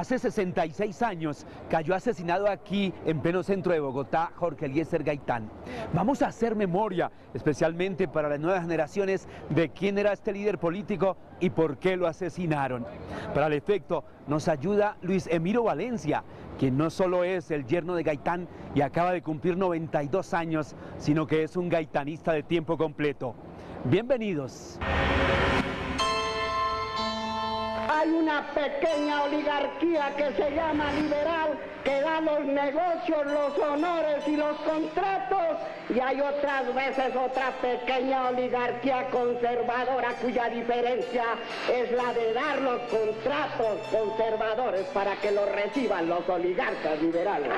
Hace 66 años cayó asesinado aquí en pleno centro de Bogotá Jorge Eliezer Gaitán. Vamos a hacer memoria, especialmente para las nuevas generaciones, de quién era este líder político y por qué lo asesinaron. Para el efecto nos ayuda Luis Emiro Valencia, quien no solo es el yerno de Gaitán y acaba de cumplir 92 años, sino que es un gaitanista de tiempo completo. Bienvenidos. Hay una pequeña oligarquía que se llama liberal, que da los negocios, los honores y los contratos, y hay otras veces otra pequeña oligarquía conservadora cuya diferencia es la de dar los contratos conservadores para que los reciban los oligarcas liberales.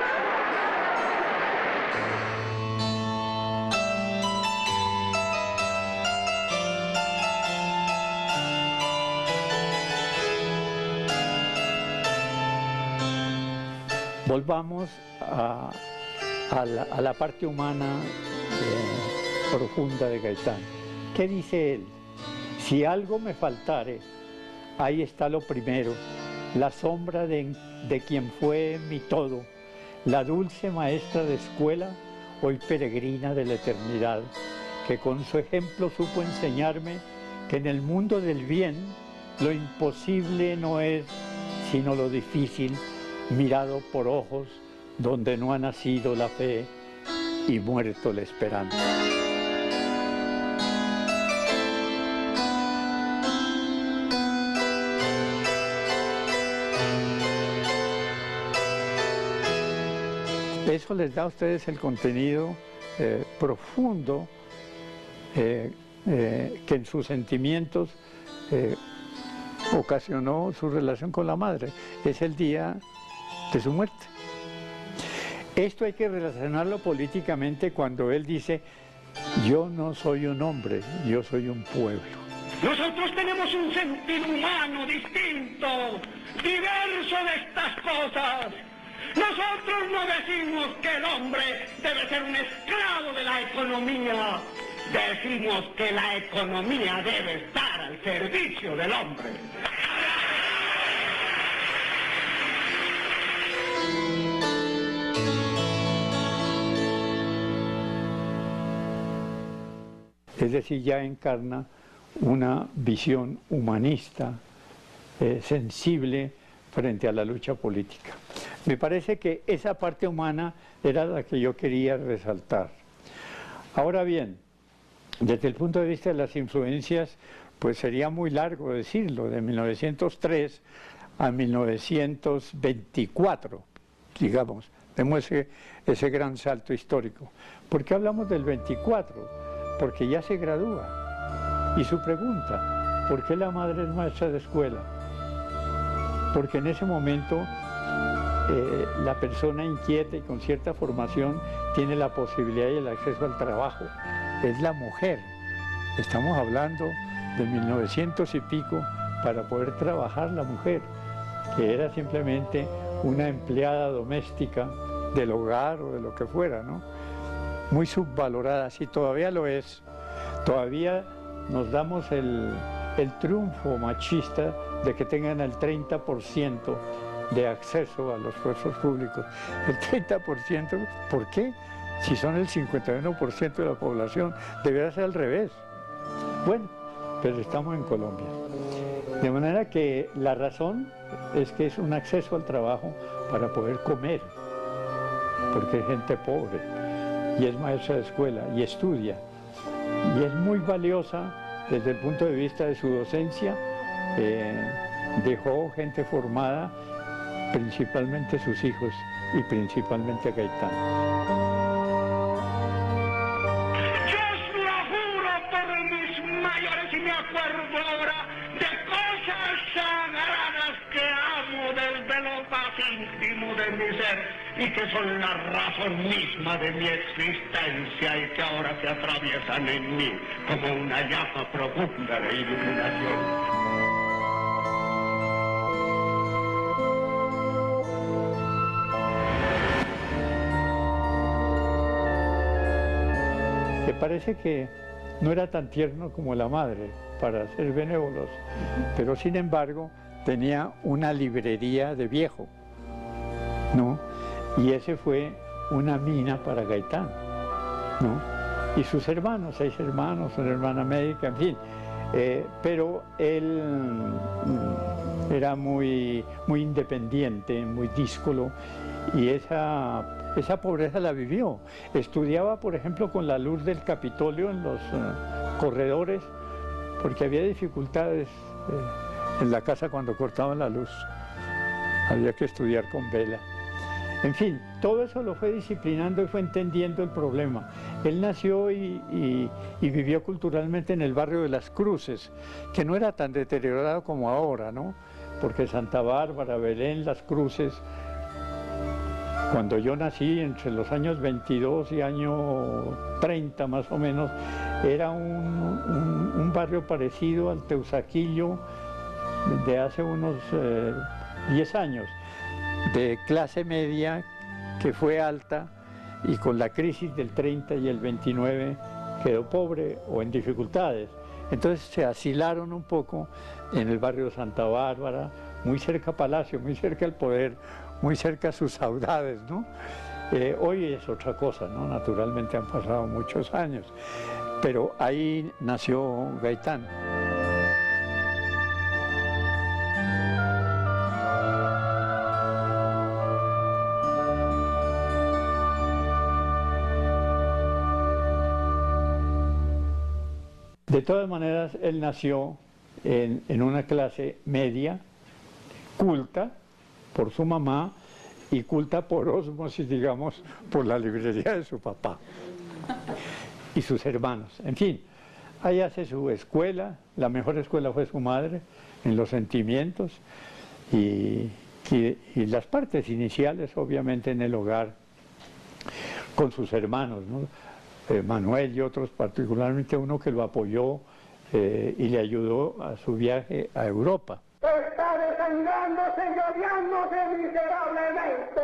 Volvamos a la parte humana profunda de Gaitán. ¿Qué dice él? Si algo me faltare, ahí está lo primero, la sombra de quien fue mi todo, la dulce maestra de escuela, hoy peregrina de la eternidad, que con su ejemplo supo enseñarme que en el mundo del bien lo imposible no es sino lo difícil, mirado por ojos donde no ha nacido la fe y muerto la esperanza. Eso les da a ustedes el contenido profundo que en sus sentimientos ocasionó su relación con la madre. Es el día de su muerte. Esto hay que relacionarlo políticamente cuando él dice: yo no soy un hombre, yo soy un pueblo. Nosotros tenemos un sentido humano distinto, diverso de estas cosas. Nosotros no decimos que el hombre debe ser un esclavo de la economía. Decimos que la economía debe estar al servicio del hombre. Es decir, ya encarna una visión humanista, sensible frente a la lucha política. Me parece que esa parte humana era la que yo quería resaltar. Ahora bien, desde el punto de vista de las influencias, pues sería muy largo decirlo, de 1903 a 1924, digamos, vemos ese gran salto histórico. ¿Por qué hablamos del 24? Porque ya se gradúa. Y su pregunta: ¿por qué la madre es maestra de escuela? Porque en ese momento la persona inquieta y con cierta formación tiene la posibilidad y el acceso al trabajo. Es la mujer. Estamos hablando de 1900 y pico para poder trabajar la mujer, que era simplemente una empleada doméstica del hogar o de lo que fuera, ¿no? Muy subvalorada, sí, todavía lo es. Todavía nos damos el triunfo machista de que tengan el 30% de acceso a los puestos públicos. El 30%, ¿por qué? Si son el 51% de la población, debería ser al revés. Bueno, pero estamos en Colombia. De manera que la razón es que es un acceso al trabajo para poder comer, porque hay gente pobre, y es maestra de escuela, y estudia, y es muy valiosa desde el punto de vista de su docencia. Dejó gente formada, principalmente sus hijos, y principalmente a Gaitán. Y me acuerdo ahora de cosas sagradas que amo desde lo más íntimo de mi ser y que son la razón misma de mi existencia y que ahora se atraviesan en mí como una llama profunda de iluminación. Me parece que no era tan tierno como la madre, para ser benévolos, pero sin embargo tenía una librería de viejo, ¿no? Y ese fue una mina para Gaitán, ¿no? Y sus hermanos, 6 hermanos, una hermana médica, en fin. Pero él era muy independiente, muy díscolo, y esa pobreza la vivió. Estudiaba, por ejemplo, con la luz del Capitolio en los corredores, porque había dificultades en la casa cuando cortaban la luz. Había que estudiar con vela. En fin, todo eso lo fue disciplinando y fue entendiendo el problema. Él nació y vivió culturalmente en el barrio de Las Cruces, que no era tan deteriorado como ahora, ¿no? Porque Santa Bárbara, Belén, Las Cruces, cuando yo nací, entre los años 22 y año 30 más o menos, era un barrio parecido al Teusaquillo de hace unos 10 años, de clase media que fue alta y con la crisis del 30 y el 29 quedó pobre o en dificultades. Entonces se asilaron un poco en el barrio de Santa Bárbara, muy cerca a Palacio, muy cerca al poder, muy cerca a sus saudades, ¿no? Hoy es otra cosa, ¿no? Naturalmente han pasado muchos años, pero ahí nació Gaitán. De todas maneras, él nació en una clase media, culta por su mamá y culta por ósmosis, digamos, por la librería de su papá y sus hermanos. En fin, ahí hace su escuela, la mejor escuela fue su madre, en los sentimientos y las partes iniciales, obviamente, en el hogar, con sus hermanos, ¿no? Manuel y otros, particularmente uno que lo apoyó y le ayudó a su viaje a Europa. Está desangrándose y odiándose miserablemente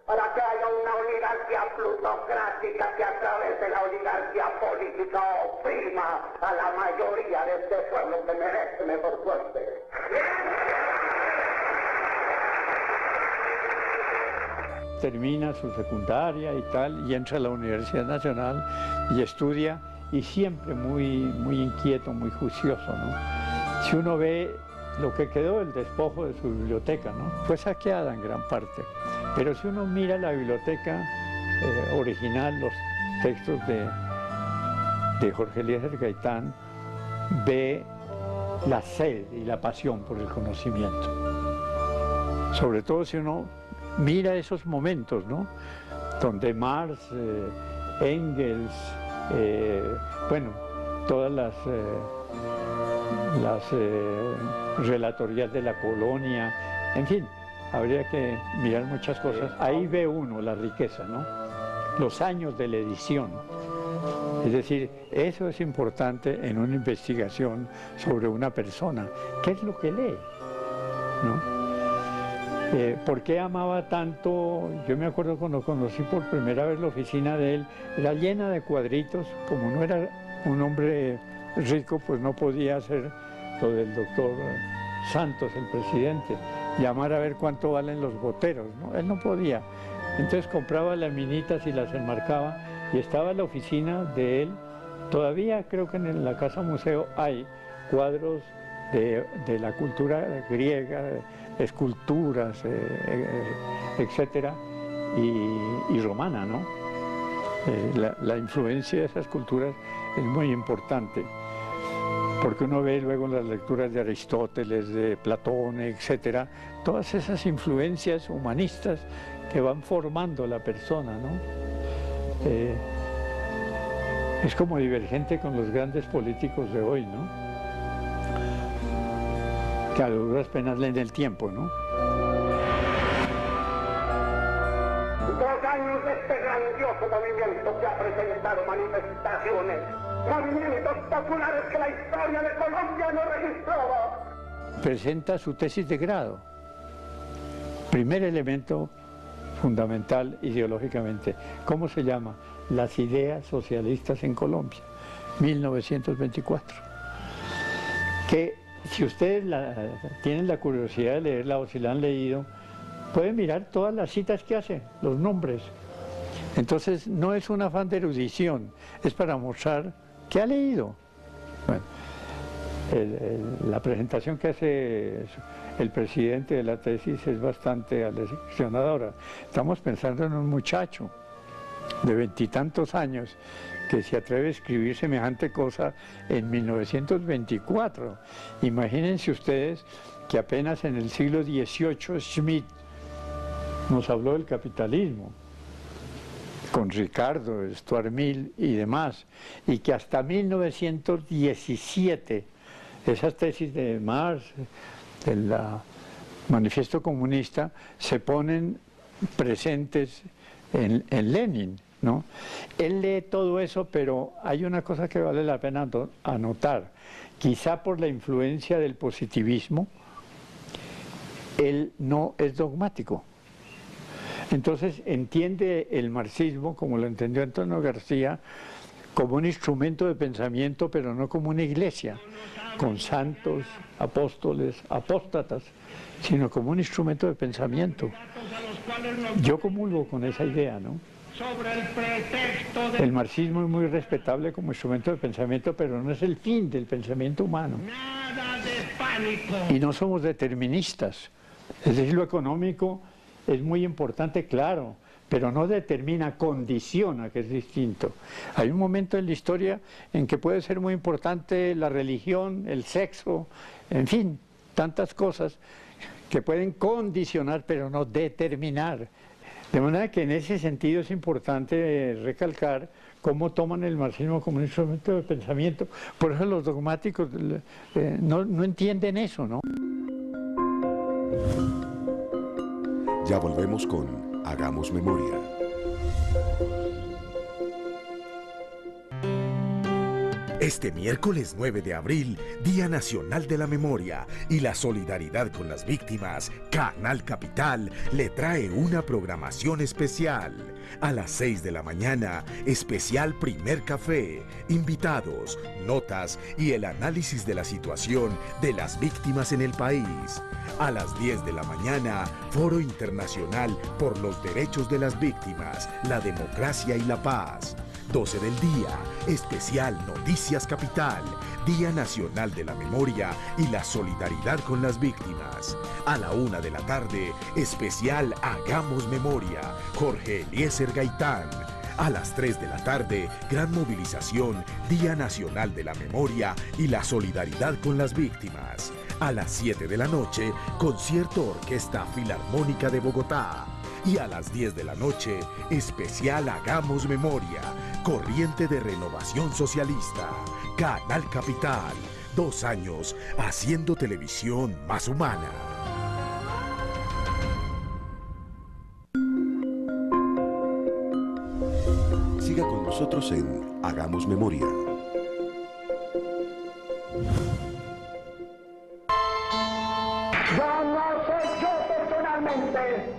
para que haya una oligarquía plutocrática que a través de la oligarquía política oprima a la mayoría de este pueblo que merece mejor suerte. Termina su secundaria y tal, y entra a la Universidad Nacional y estudia, y siempre muy inquieto, muy juicioso, ¿no? Si uno ve lo que quedó, el despojo de su biblioteca, ¿no? Fue saqueada en gran parte, pero si uno mira la biblioteca original, los textos de Jorge Eliezer Gaitán, ve la sed y la pasión por el conocimiento. Sobre todo si uno mira esos momentos, ¿no? Donde Marx, Engels, bueno, todas las relatorías de la colonia, en fin, habría que mirar muchas cosas. Ahí ve uno la riqueza, ¿no? Los años de la edición. Es decir, eso es importante en una investigación sobre una persona. ¿Qué es lo que lee? ¿No? ¿Por qué amaba tanto? Yo me acuerdo cuando conocí por primera vez la oficina de él, era llena de cuadritos, como no era un hombre rico, pues no podía hacer lo del doctor Santos, el presidente, llamar a ver cuánto valen los boteros, ¿no? Él no podía. Entonces compraba laminitas y las enmarcaba, y estaba en la oficina de él. Todavía creo que en la Casa Museo hay cuadros de la cultura griega, esculturas, etcétera, y romana, ¿no? La influencia de esas culturas es muy importante, porque uno ve luego las lecturas de Aristóteles, de Platón, etcétera, todas esas influencias humanistas que van formando la persona, ¿no? Es como divergente con los grandes políticos de hoy, ¿no? Que a duras penas leen el tiempo, ¿no? 2 años de este grandioso movimiento que ha presentado manifestaciones, movimientos populares que la historia de Colombia no registraba. Presenta su tesis de grado. Primer elemento fundamental ideológicamente. ¿Cómo se llama? Las ideas socialistas en Colombia, 1924. Que si ustedes tienen la curiosidad de leerla o si la han leído, pueden mirar todas las citas que hace, los nombres. Entonces no es un afán de erudición, es para mostrar que ha leído. Bueno, la presentación que hace el presidente de la tesis es bastante aleccionadora. Estamos pensando en un muchacho de 20 y tantos años que se atreve a escribir semejante cosa en 1924. Imagínense ustedes que apenas en el siglo XVIII Schmitt nos habló del capitalismo, con Ricardo, Stuart Mill y demás, y que hasta 1917 esas tesis de Marx, del Manifiesto Comunista, se ponen presentes en Lenin, ¿no? Él lee todo eso, pero hay una cosa que vale la pena anotar. Quizá por la influencia del positivismo, él no es dogmático. Entonces entiende el marxismo, como lo entendió Antonio García, como un instrumento de pensamiento, pero no como una iglesia, con santos, apóstoles, apóstatas, sino como un instrumento de pensamiento. Yo comulgo con esa idea, ¿no? El marxismo es muy respetable como instrumento de pensamiento, pero no es el fin del pensamiento humano. Y no somos deterministas. Es decir, lo económico es muy importante, claro, pero no determina, condiciona, que es distinto. Hay un momento en la historia en que puede ser muy importante la religión, el sexo, en fin, tantas cosas que pueden condicionar, pero no determinar. De manera que en ese sentido es importante recalcar cómo toman el marxismo como un instrumento de pensamiento. Por eso los dogmáticos no entienden eso, ¿no? Ya volvemos con Hagamos Memoria. Este miércoles 9 de abril, Día Nacional de la Memoria y la solidaridad con las víctimas, Canal Capital le trae una programación especial. A las 6 de la mañana, especial Primer Café, invitados, notas y el análisis de la situación de las víctimas en el país. A las 10 de la mañana, Foro Internacional por los Derechos de las Víctimas, la Democracia y la Paz. 12 del día, especial Noticias Capital, Día Nacional de la Memoria y la solidaridad con las víctimas. A la 1 de la tarde, especial Hagamos Memoria, Jorge Eliezer Gaitán. A las 3 de la tarde, gran movilización, Día Nacional de la Memoria y la solidaridad con las víctimas. A las 7 de la noche, concierto Orquesta Filarmónica de Bogotá. Y a las 10 de la noche, especial Hagamos Memoria, Corriente de Renovación Socialista, Canal Capital. 2 años haciendo televisión más humana. Siga con nosotros en Hagamos Memoria. Yo no soy yo personalmente.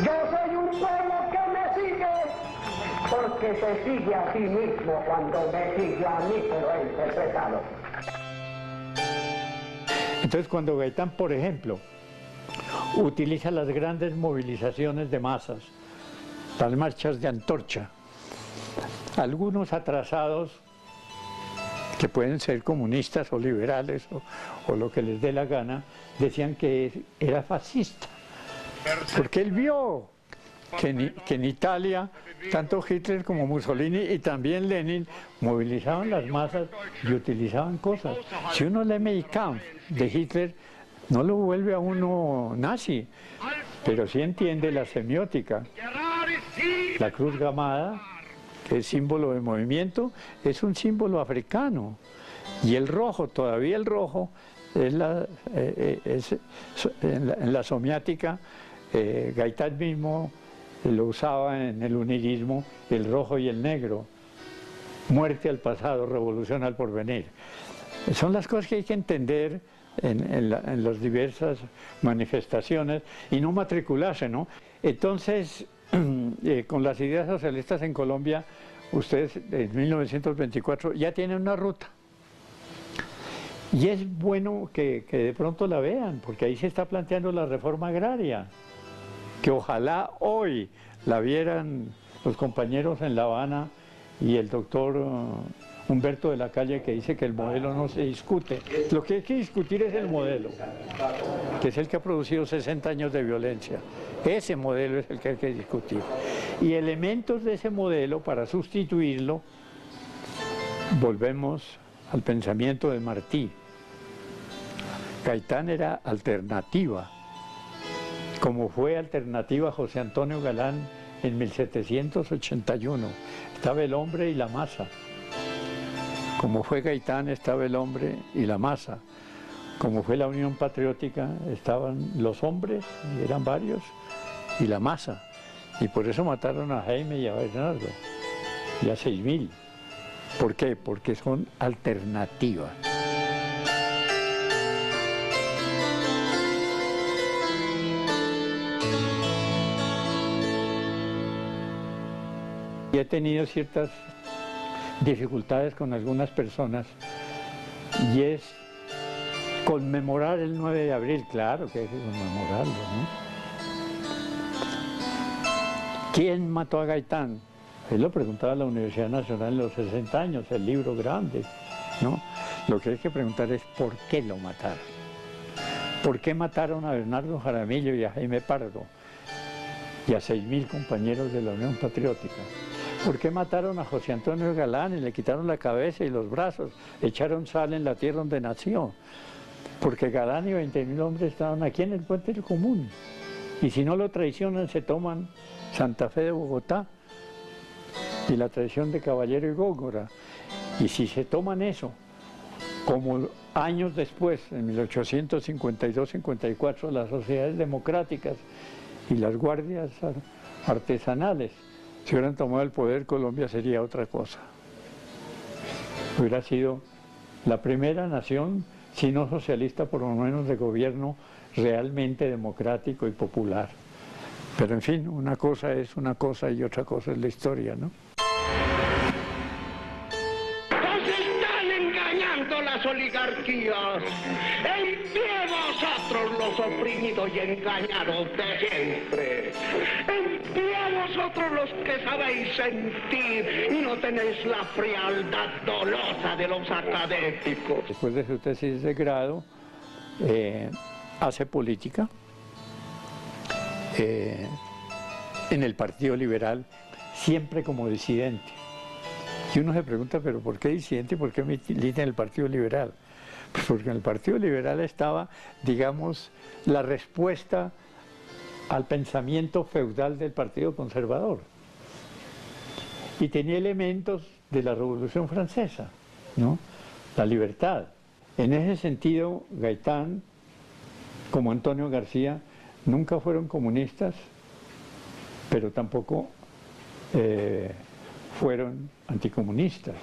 Yo soy un pueblo que me sigue, porque se sigue a sí mismo cuando me sigue a mí, pero he interpretado. Entonces cuando Gaitán, por ejemplo, utiliza las grandes movilizaciones de masas, las marchas de antorcha, algunos atrasados que pueden ser comunistas o liberales o lo que les dé la gana, decían que era fascista. Porque él vio que en Italia, tanto Hitler como Mussolini y también Lenin movilizaban las masas y utilizaban cosas. Si uno lee Mein Kampf de Hitler, no lo vuelve a uno nazi, pero sí entiende la semiótica. La cruz gamada, que es símbolo de movimiento, es un símbolo africano. Y el rojo, todavía el rojo, en la somiática, Gaitán mismo lo usaba en el unirismo, el rojo y el negro. Muerte al pasado, revolución al porvenir. Son las cosas que hay que entender en las diversas manifestaciones y no matricularse, ¿no? Entonces, con las ideas socialistas en Colombia, ustedes en 1924 ya tienen una ruta. Y es bueno que de pronto la vean, porque ahí se está planteando la reforma agraria, que ojalá hoy la vieran los compañeros en La Habana y el doctor Humberto de la Calle, que dice que el modelo no se discute. Lo que hay que discutir es el modelo, que es el que ha producido 60 años de violencia. Ese modelo es el que hay que discutir. Y elementos de ese modelo, para sustituirlo, volvemos al pensamiento de Martí. Gaitán era alternativa, como fue alternativa José Antonio Galán en 1781. Estaba el hombre y la masa. Como fue Gaitán, estaba el hombre y la masa. Como fue la Unión Patriótica, estaban los hombres, y eran varios, y la masa. Y por eso mataron a Jaime y a Bernardo, y a 6.000. ¿Por qué? Porque son alternativas. Y he tenido ciertas dificultades con algunas personas, y es conmemorar el 9 de abril, claro que hay que conmemorarlo, ¿no? ¿Quién mató a Gaitán? Él lo preguntaba a la Universidad Nacional en los 60 años, el libro grande, ¿no? Lo que hay que preguntar es ¿por qué lo mataron? ¿Por qué mataron a Bernardo Jaramillo y a Jaime Pardo y a 6.000 compañeros de la Unión Patriótica? ¿Por qué mataron a José Antonio Galán y le quitaron la cabeza y los brazos, echaron sal en la tierra donde nació? Porque Galán y 20.000 hombres estaban aquí en el Puente del Común. Y si no lo traicionan, se toman Santa Fe de Bogotá y la traición de Caballero y Góngora. Y si se toman eso, como años después, en 1852-54, las sociedades democráticas y las guardias artesanales, si hubieran tomado el poder, Colombia sería otra cosa. Hubiera sido la primera nación, si no socialista, por lo menos de gobierno realmente democrático y popular. Pero en fin, una cosa es una cosa y otra cosa es la historia, ¿no? Nos están engañando las oligarquías. En pie vosotros los oprimidos y engañados de siempre. En pie vosotros los que sabéis sentir y no tenéis la frialdad dolosa de los académicos. Después de su tesis de grado, hace política en el Partido Liberal, siempre como disidente. Y uno se pregunta, ¿pero por qué disidente y por qué milita en el Partido Liberal? Pues porque en el Partido Liberal estaba, digamos, la respuesta al pensamiento feudal del Partido Conservador. Y tenía elementos de la Revolución Francesa, ¿no? La libertad. En ese sentido, Gaitán, como Antonio García, nunca fueron comunistas, pero tampoco fueron anticomunistas.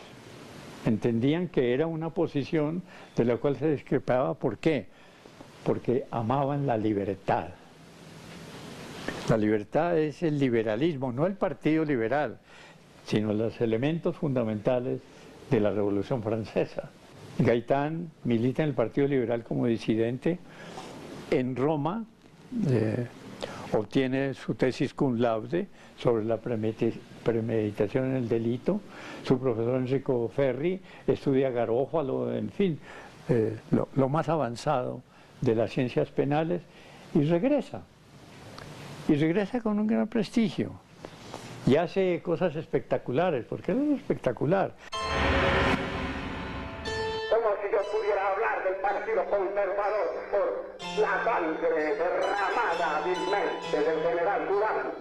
Entendían que era una posición de la cual se discrepaba. ¿Por qué? Porque amaban la libertad. La libertad es el liberalismo, no el Partido Liberal, sino los elementos fundamentales de la Revolución Francesa. Gaitán milita en el Partido Liberal como disidente. En Roma obtiene su tesis cum laude sobre la premeditación en el delito. Su profesor Enrico Ferri estudia Garófalo, en fin, lo más avanzado de las ciencias penales, y regresa. Y regresa con un gran prestigio. Y hace cosas espectaculares, porque él es espectacular. Como si yo pudiera hablar del Partido Conservador por la sangre derramada vilmente del general Durán.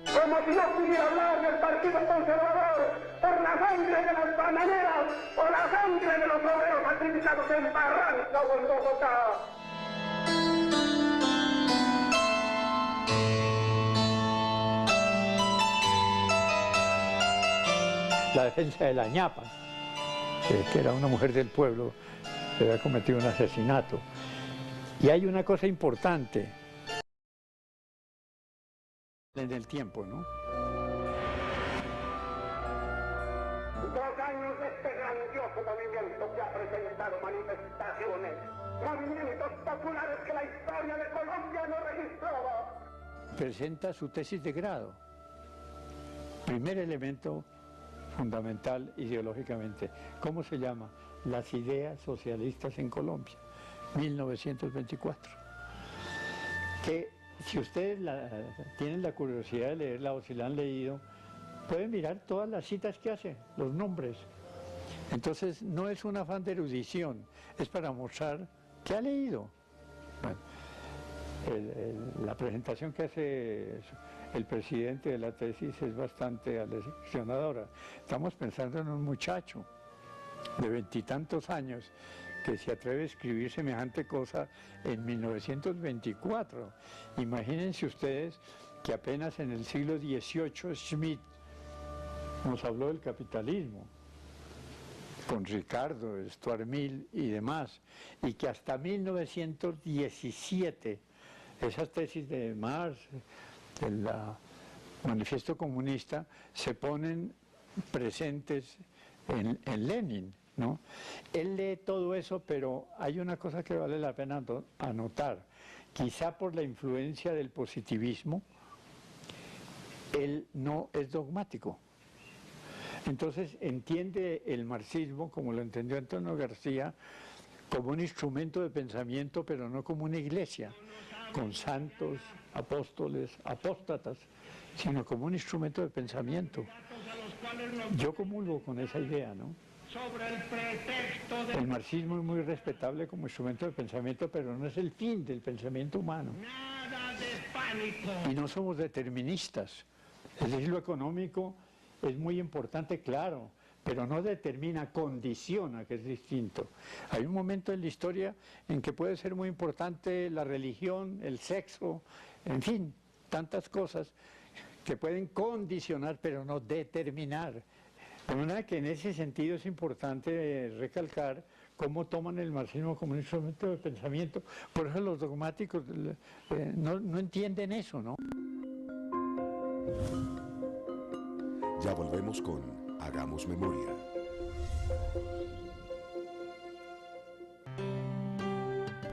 Como si yo pudiera hablar del Partido Conservador por la sangre de las bananeras o la sangre de los obreros sacrificados en Barranca o en Bogotá. La defensa de la ñapa, que era una mujer del pueblo, que había cometido un asesinato. Y hay una cosa importante en el tiempo, ¿no? años de este grandioso movimiento que ha presentado manifestaciones, movimientos populares que la historia de Colombia no registraba. Presenta su tesis de grado. Primer elemento fundamental ideológicamente. ¿Cómo se llama? Las ideas socialistas en Colombia, 1924. Que si ustedes tienen la curiosidad de leerla o si la han leído, pueden mirar todas las citas que hace, los nombres. Entonces no es un afán de erudición, es para mostrar que ha leído. Bueno, la presentación que hace el presidente de la tesis es bastante aleccionadora. Estamos pensando en un muchacho de 20 y tantos años que se atreve a escribir semejante cosa en 1924. Imagínense ustedes que apenas en el siglo XVIII Schmitt nos habló del capitalismo, con Ricardo, Stuart Mill y demás, y que hasta 1917 esas tesis de Marx, del Manifiesto Comunista, se ponen presentes en Lenin, ¿no? Él lee todo eso, pero hay una cosa que vale la pena anotar. Quizá por la influencia del positivismo, él no es dogmático. Entonces entiende el marxismo, como lo entendió Antonio García, como un instrumento de pensamiento, pero no como una iglesia, con santos, apóstoles, apóstatas, sino como un instrumento de pensamiento. Yo comulgo con esa idea, ¿no? El marxismo es muy respetable como instrumento de pensamiento, pero no es el fin del pensamiento humano. Y no somos deterministas. Es decir, lo económico es muy importante, claro, pero no determina, condiciona, que es distinto. Hay un momento en la historia en que puede ser muy importante la religión, el sexo, en fin, tantas cosas que pueden condicionar, pero no determinar. De manera que en ese sentido es importante recalcar cómo toman el marxismo como un instrumento de pensamiento. Por eso los dogmáticos no entienden eso, ¿no? Ya volvemos con Hagamos Memoria.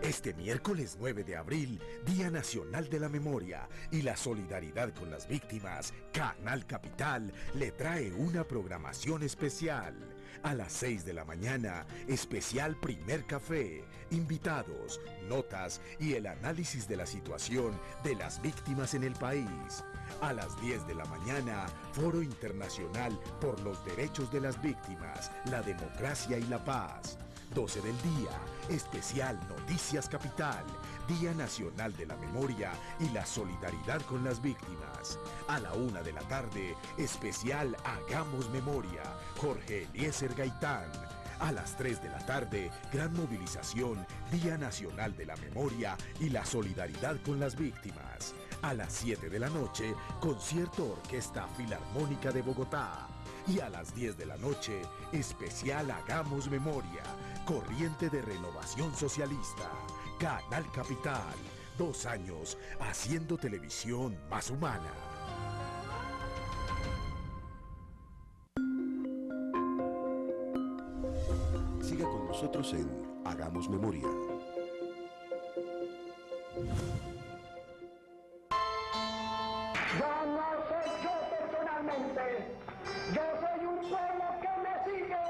Este miércoles 9 de abril, Día Nacional de la Memoria y la solidaridad con las víctimas, Canal Capital le trae una programación especial. A las 6 de la mañana, especial Primer Café, invitados, notas y el análisis de la situación de las víctimas en el país. A las 10 de la mañana, Foro Internacional por los Derechos de las Víctimas, la Democracia y la Paz. 12 del día, especial Noticias Capital, Día Nacional de la Memoria y la solidaridad con las víctimas. A la 1 de la tarde, especial Hagamos Memoria, Jorge Eliezer Gaitán. A las 3 de la tarde, gran movilización, Día Nacional de la Memoria y la solidaridad con las víctimas. A las 7 de la noche, concierto Orquesta Filarmónica de Bogotá. Y a las 10 de la noche, especial Hagamos Memoria, Corriente de Renovación Socialista, Canal Capital, 2 años haciendo televisión más humana. Siga con nosotros en Hagamos Memoria. Yo no soy yo personalmente, yo soy un pueblo que me sigue,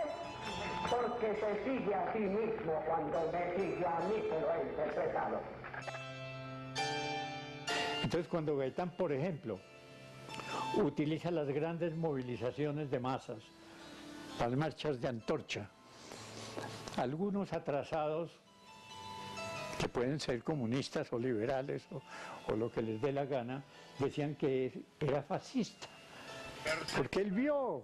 porque se sigue a sí mismo cuando me sigue a mí, que lo he interpretado. Entonces cuando Gaitán, por ejemplo, utiliza las grandes movilizaciones de masas, las marchas de antorcha, algunos atrasados que pueden ser comunistas o liberales o lo que les dé la gana, decían que era fascista, porque él vio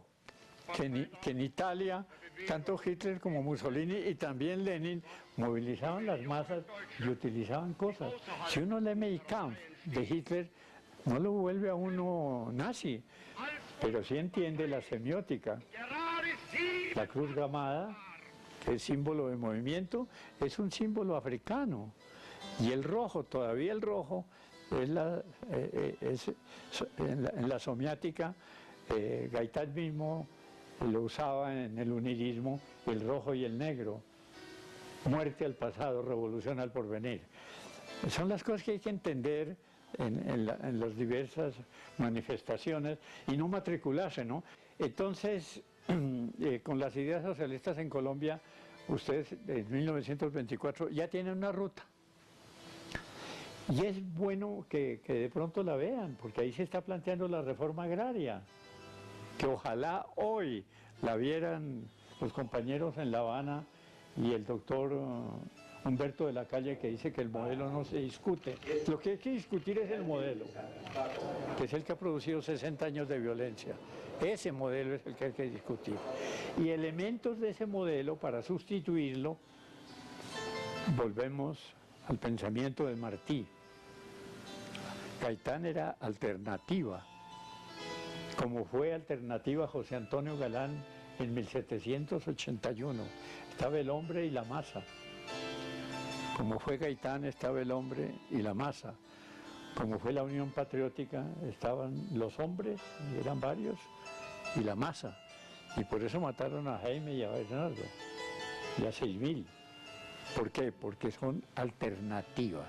que en Italia tanto Hitler como Mussolini y también Lenin movilizaban las masas y utilizaban cosas. Si uno lee Mein Kampf de Hitler, no lo vuelve a uno nazi, pero sí entiende la semiótica. La cruz gamada, que es símbolo de movimiento, es un símbolo africano. Y el rojo, todavía el rojo, en la somiática, Gaitán mismo lo usaba en el unirismo, el rojo y el negro. Muerte al pasado, revolución al porvenir. Son las cosas que hay que entender en las diversas manifestaciones y no matricularse, ¿no? Entonces, con las ideas socialistas en Colombia, ustedes en 1924 ya tienen una ruta. Y es bueno que de pronto la vean, porque ahí se está planteando la reforma agraria, que ojalá hoy la vieran los compañeros en La Habana y el doctor Humberto de la Calle, que dice que el modelo no se discute. Lo que hay que discutir es el modelo, que es el que ha producido 60 años de violencia. Ese modelo es el que hay que discutir. Y elementos de ese modelo, para sustituirlo, volvemos al pensamiento de Martí. Gaitán era alternativa, como fue alternativa José Antonio Galán en 1781. Estaba el hombre y la masa. Como fue Gaitán, estaba el hombre y la masa. Como fue la Unión Patriótica, estaban los hombres, y eran varios, y la masa. Y por eso mataron a Jaime y a Bernardo, y a 6.000. ¿Por qué? Porque son alternativas.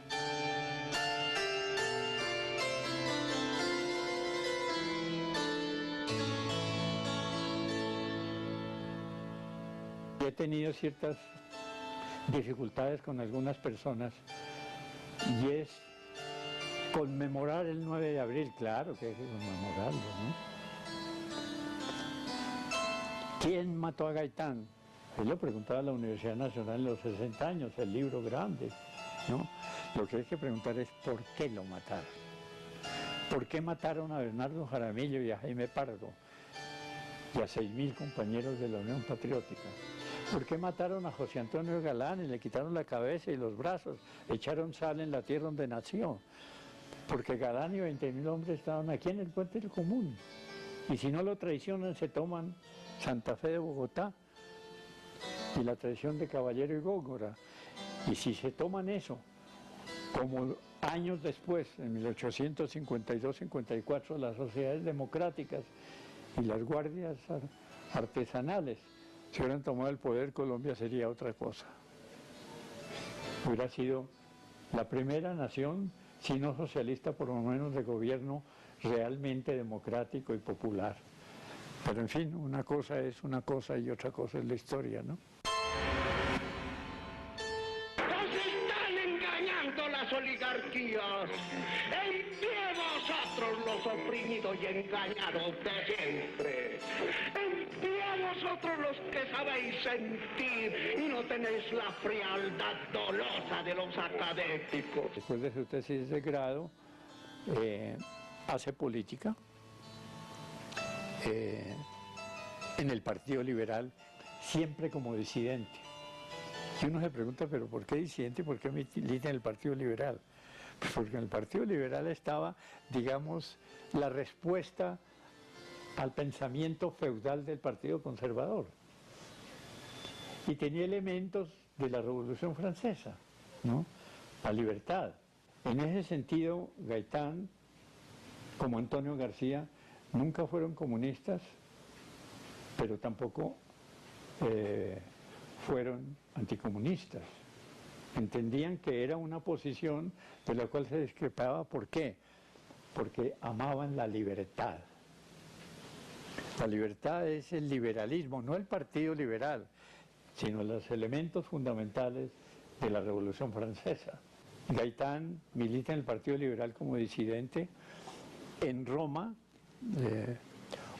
He tenido ciertas dificultades con algunas personas y es conmemorar el 9 de abril, claro que hay que conmemorarlo, ¿no? ¿Quién mató a Gaitán? Él lo preguntaba a la Universidad Nacional en los 60 años, el libro grande, ¿no? Lo que hay que preguntar es ¿por qué lo mataron? ¿Por qué mataron a Bernardo Jaramillo y a Jaime Pardo y a 6.000 compañeros de la Unión Patriótica? ¿Por qué mataron a José Antonio Galán y le quitaron la cabeza y los brazos? Echaron sal en la tierra donde nació. Porque Galán y 20.000 hombres estaban aquí en el Puente del Común. Y si no lo traicionan, se toman Santa Fe de Bogotá y la traición de Caballero y Góngora. Y si se toman eso, como años después, en 1852-54, las sociedades democráticas y las guardias artesanales si hubieran tomado el poder, Colombia sería otra cosa. Hubiera sido la primera nación, si no socialista, por lo menos de gobierno realmente democrático y popular. Pero en fin, una cosa es una cosa y otra cosa es la historia, ¿no? ¡Nos están engañando las oligarquías! ¡En pie vosotros los oprimidos y engañados de siempre! ¡En pie vosotros los que sabéis sentir y no tenéis la frialdad dolosa de los académicos! Después de su tesis de grado, hace política en el Partido Liberal, siempre como disidente. Y uno se pregunta, ¿pero por qué disidente y por qué milita en el Partido Liberal? Pues porque en el Partido Liberal estaba, digamos, la respuesta al pensamiento feudal del Partido Conservador. Y tenía elementos de la Revolución Francesa, ¿no? La libertad. En ese sentido, Gaitán, como Antonio García, nunca fueron comunistas, pero tampoco fueron anticomunistas. Entendían que era una posición de la cual se discrepaba. ¿Por qué? Porque amaban la libertad. La libertad es el liberalismo, no el Partido Liberal, sino los elementos fundamentales de la Revolución Francesa. Gaitán milita en el Partido Liberal como disidente. En Roma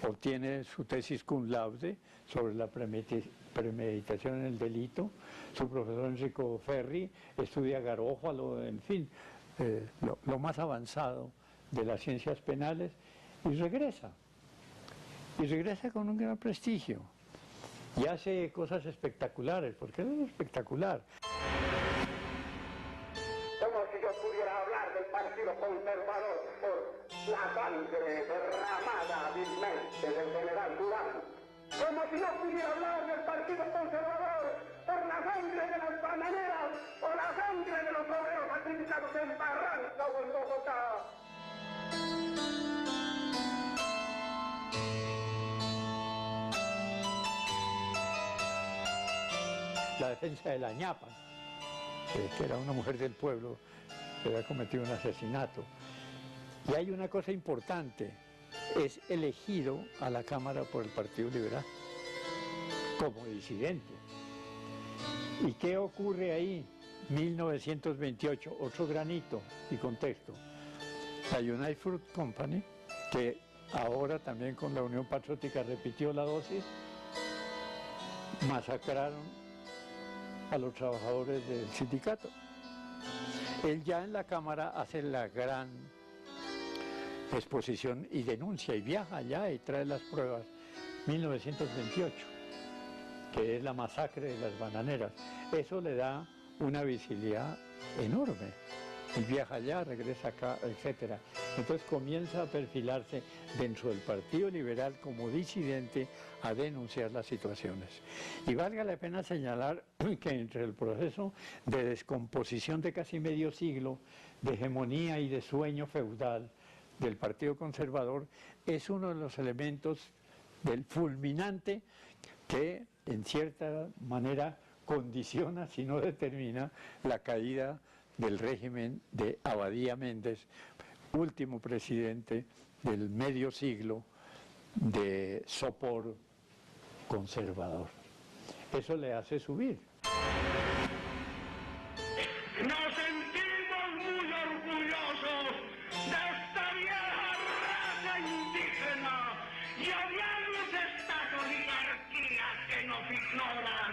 obtiene su tesis cum laude sobre la premeditación en el delito. Su profesor Enrico Ferri estudia Garófalo, en fin, lo más avanzado de las ciencias penales, y regresa. Y regresa con un gran prestigio. Y hace cosas espectaculares, porque él es espectacular. Como si yo pudiera hablar del Partido Conservador por la sangre derramada hábilmente del general Durán. Como si yo pudiera hablar del Partido Conservador por la sangre de las bananeras o la sangre de los obreros sacrificados en Barranca o en Bogotá. la defensa de la ñapa, que era una mujer del pueblo que había cometido un asesinato. Y hay una cosa importante, es elegido a la Cámara por el Partido Liberal como disidente. ¿Y qué ocurre ahí? 1928, otro granito y contexto. La United Fruit Company, que ahora también con la Unión Patriótica repitió la dosis, masacraron a los trabajadores del sindicato. Él ya en la Cámara hace la gran exposición y denuncia y viaja allá y trae las pruebas. 1928, que es la masacre de las bananeras. Eso le da una visibilidad enorme. Él viaja allá, regresa acá, etc. Entonces comienza a perfilarse dentro del Partido Liberal como disidente a denunciar las situaciones. Y valga la pena señalar que entre el proceso de descomposición de casi medio siglo, de hegemonía y de sueño feudal del Partido Conservador, es uno de los elementos del fulminante que en cierta manera condiciona, si no determina, la caída del régimen de Abadía Méndez, último presidente del medio siglo de sopor conservador. Eso le hace subir. Nos sentimos muy orgullosos de esta vieja raza indígena y odiamos estas oligarquías que nos ignoran.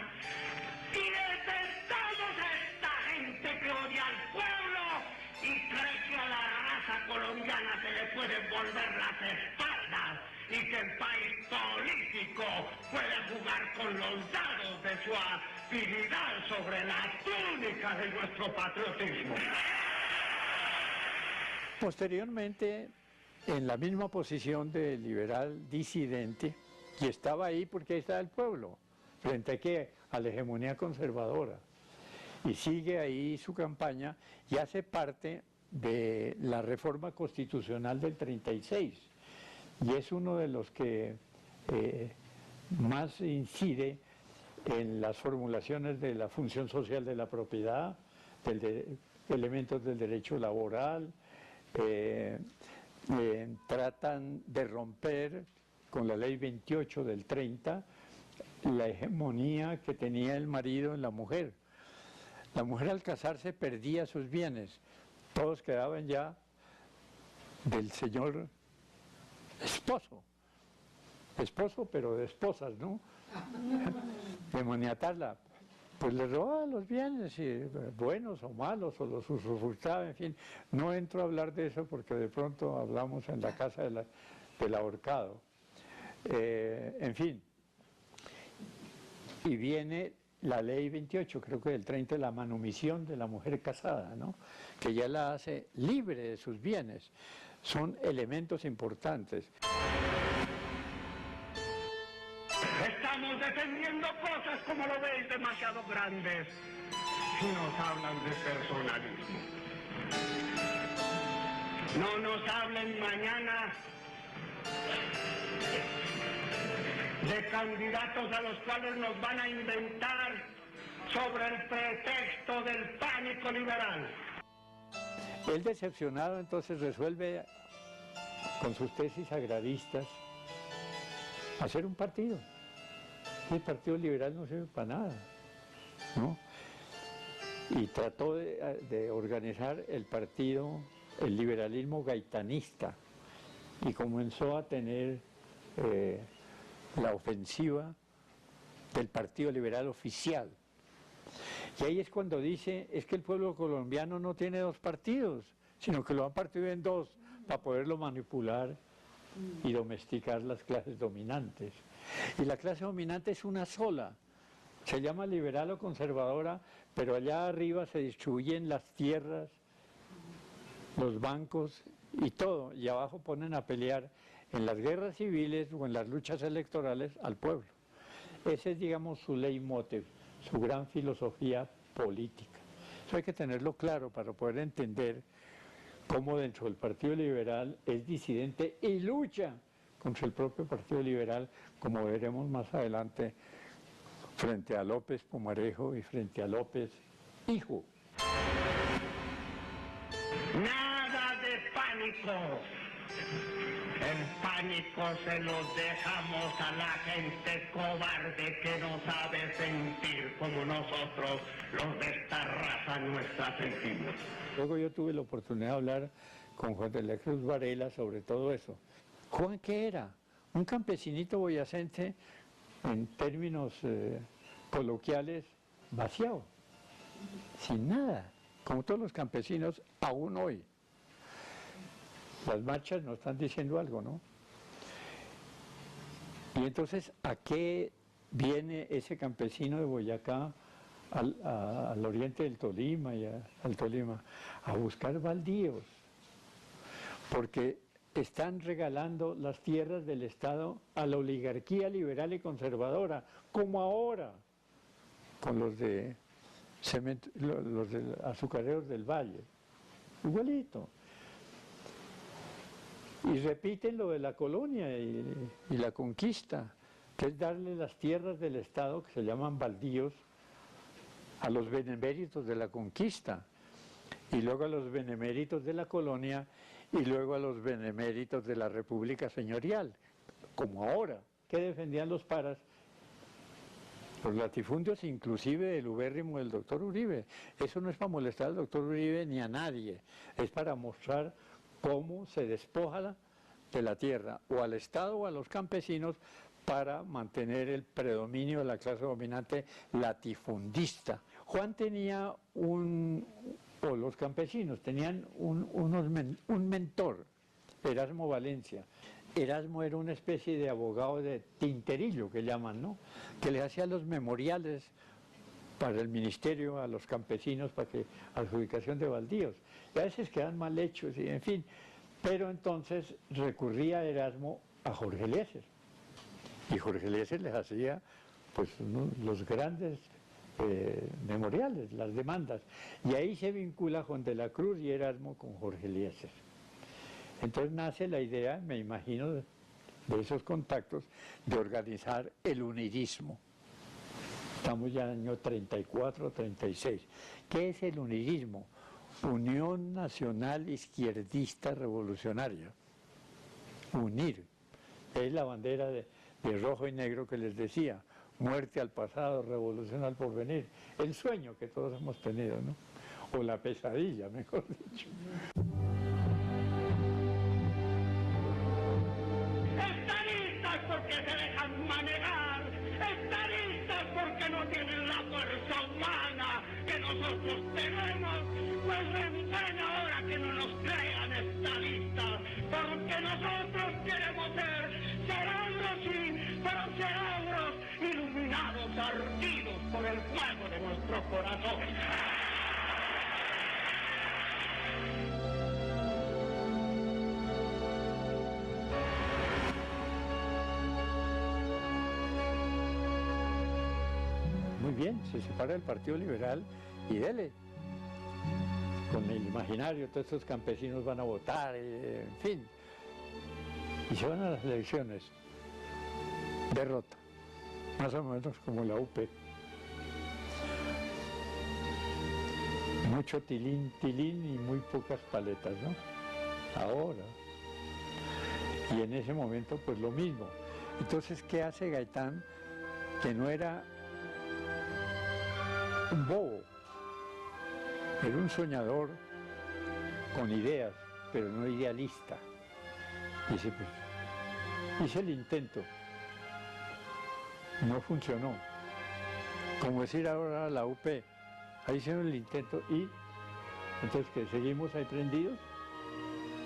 Y detestamos a esta gente que odia al pueblo y cree que a la raza colombiana se le pueden volver las espaldas y que el país político puede jugar con los dados de su afinidad sobre la túnica de nuestro patriotismo. Posteriormente, en la misma posición de liberal disidente, y estaba ahí porque ahí estaba el pueblo, frente a ¿qué? A la hegemonía conservadora. Y sigue ahí su campaña y hace parte de la reforma constitucional del 36. Y es uno de los que más incide en las formulaciones de la función social de la propiedad, elementos del derecho laboral, tratan de romper con la ley 28 del 30 la hegemonía que tenía el marido en la mujer. La mujer al casarse perdía sus bienes, todos quedaban ya del señor esposo, pero de esposas, ¿no? Demoniatarla, pues le robaba los bienes, buenos o malos, o los usufructaba, en fin. No entro a hablar de eso porque de pronto hablamos en la casa del ahorcado. En fin, y viene la ley 28, creo que del 30, la manumisión de la mujer casada, ¿no? Que ya la hace libre de sus bienes. Son elementos importantes. Estamos defendiendo cosas, como lo veis, demasiado grandes y nos hablan de personalismo. No nos hablen mañana de candidatos a los cuales nos van a inventar sobre el pretexto del pánico liberal. Él, decepcionado, entonces resuelve con sus tesis agraristas hacer un partido. El Partido Liberal no sirve para nada, ¿no? Y trató de organizar el partido, el liberalismo gaitanista, y comenzó a tener la ofensiva del Partido Liberal oficial. Y ahí es cuando dice, es que el pueblo colombiano no tiene dos partidos, sino que lo han partido en dos para poderlo manipular y domesticar las clases dominantes. Y la clase dominante es una sola, se llama liberal o conservadora, pero allá arriba se distribuyen las tierras, los bancos y todo, y abajo ponen a pelear en las guerras civiles o en las luchas electorales al pueblo. Ese es, digamos, su leitmotiv, su gran filosofía política. Eso hay que tenerlo claro para poder entender cómo dentro del Partido Liberal es disidente y lucha contra el propio Partido Liberal, como veremos más adelante frente a López Pumarejo y frente a López hijo. Nada de pánico. El pánico se lo dejamos a la gente cobarde que no sabe sentir como nosotros, los de esta raza nuestra sentimos. Luego yo tuve la oportunidad de hablar con Juan de la Cruz Varela sobre todo eso. Juan, ¿qué era? Un campesinito boyacense, en términos coloquiales, vaciado, sin nada, como todos los campesinos aún hoy. Las marchas nos están diciendo algo, ¿no? Y entonces, ¿a qué viene ese campesino de Boyacá al oriente del Tolima y al Tolima? A buscar baldíos, porque están regalando las tierras del Estado a la oligarquía liberal y conservadora, como ahora, con los de azucareros del Valle, igualito. Y repiten lo de la colonia y la conquista, que es darle las tierras del Estado, que se llaman baldíos, a los beneméritos de la conquista, y luego a los beneméritos de la colonia, y luego a los beneméritos de la República Señorial, como ahora. ¿Qué defendían los paras? Los latifundios inclusive del ubérrimo del doctor Uribe. Eso no es para molestar al doctor Uribe ni a nadie, es para mostrar cómo se despoja de la tierra, o al Estado o a los campesinos, para mantener el predominio de la clase dominante latifundista. Juan tenía o los campesinos tenían un mentor, Erasmo Valencia. Erasmo era una especie de abogado de tinterillo, que llaman, ¿no? Que le hacía los memoriales para el ministerio a los campesinos para que adjudicación de baldíos. Y a veces quedan mal hechos, y en fin. Pero entonces recurría Erasmo a Jorge Eliezer. Y Jorge Eliezer les hacía pues los grandes memoriales, las demandas. Y ahí se vincula Juan de la Cruz y Erasmo con Jorge Eliezer. Entonces nace la idea, me imagino, de esos contactos, de organizar el unirismo. Estamos ya en el año 34, 36. ¿Qué es el unirismo? Unión Nacional Izquierdista Revolucionaria. Unir. Es la bandera de rojo y negro que les decía. Muerte al pasado, revolución al porvenir. El sueño que todos hemos tenido, ¿no? O la pesadilla, mejor dicho. Estadistas porque se dejan manejar, estadistas porque no tienen la fuerza humana que nosotros tenemos, pues les pena ahora que no nos crean estadistas, porque nosotros queremos ser cerebros, sí, pero cerebros iluminados, ardidos por el fuego de nuestro corazón. Muy bien, se separa el Partido Liberal y dele. Con el imaginario, todos estos campesinos van a votar, en fin. Y se van a las elecciones. Derrota. Más o menos como la UP. Mucho tilín, tilín y muy pocas paletas, ¿no? Ahora. Y en ese momento, pues lo mismo. Entonces, ¿qué hace Gaitán? Que no era un bobo, era un soñador con ideas, pero no idealista. Dice, pues, hice el intento, no funcionó. Como decir ahora la UP, ahí hicieron el intento y entonces que seguimos ahí prendidos,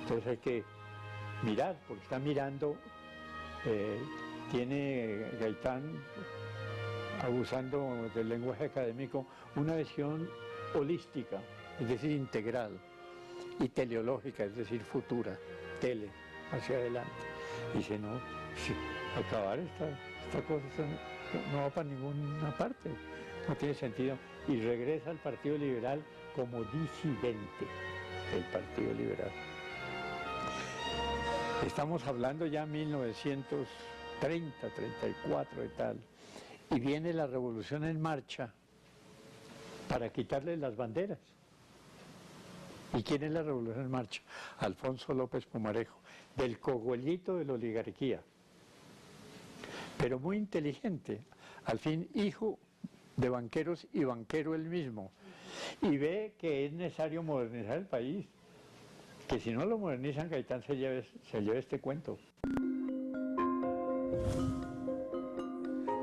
entonces hay que mirar, porque está mirando, tiene Gaitán, abusando del lenguaje académico, una visión holística, es decir, integral, y teleológica, es decir, futura, tele, hacia adelante. Dice, no, sí, acabar esta cosa no va para ninguna parte, no tiene sentido. Y regresa al Partido Liberal como disidente del Partido Liberal. Estamos hablando ya 1930, 34 y tal. y viene la Revolución en Marcha para quitarle las banderas. ¿Y quién es la Revolución en Marcha? Alfonso López Pumarejo, del cogollito de la oligarquía, pero muy inteligente, al fin hijo de banqueros y banquero él mismo, y ve que es necesario modernizar el país, que si no lo modernizan, Gaitán se lleve este cuento.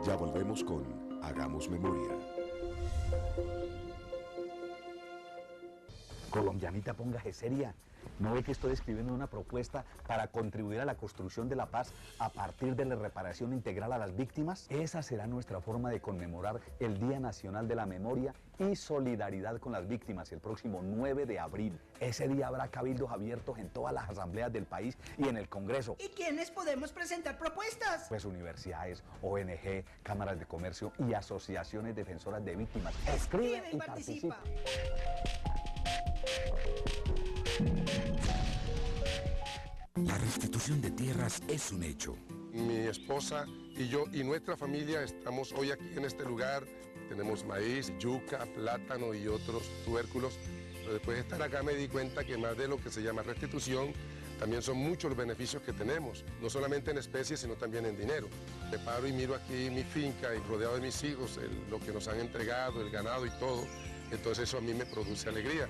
Ya volvemos con Hagamos Memoria. Colombianita, póngase seria. ¿No ve que estoy escribiendo una propuesta para contribuir a la construcción de la paz a partir de la reparación integral a las víctimas? Esa será nuestra forma de conmemorar el Día Nacional de la Memoria y Solidaridad con las Víctimas el próximo 9 de abril. Ese día habrá cabildos abiertos en todas las asambleas del país y en el Congreso. ¿Y quiénes podemos presentar propuestas? Pues universidades, ONG, cámaras de comercio y asociaciones defensoras de víctimas. Escribe y participa. La restitución de tierras es un hecho. Mi esposa y yo y nuestra familia estamos hoy aquí en este lugar. Tenemos maíz, yuca, plátano y otros tubérculos. Pero después de estar acá me di cuenta que más de lo que se llama restitución, también son muchos los beneficios que tenemos, no solamente en especies, sino también en dinero. Me paro y miro aquí mi finca y rodeado de mis hijos, lo que nos han entregado, el ganado y todo. Entonces eso a mí me produce alegría.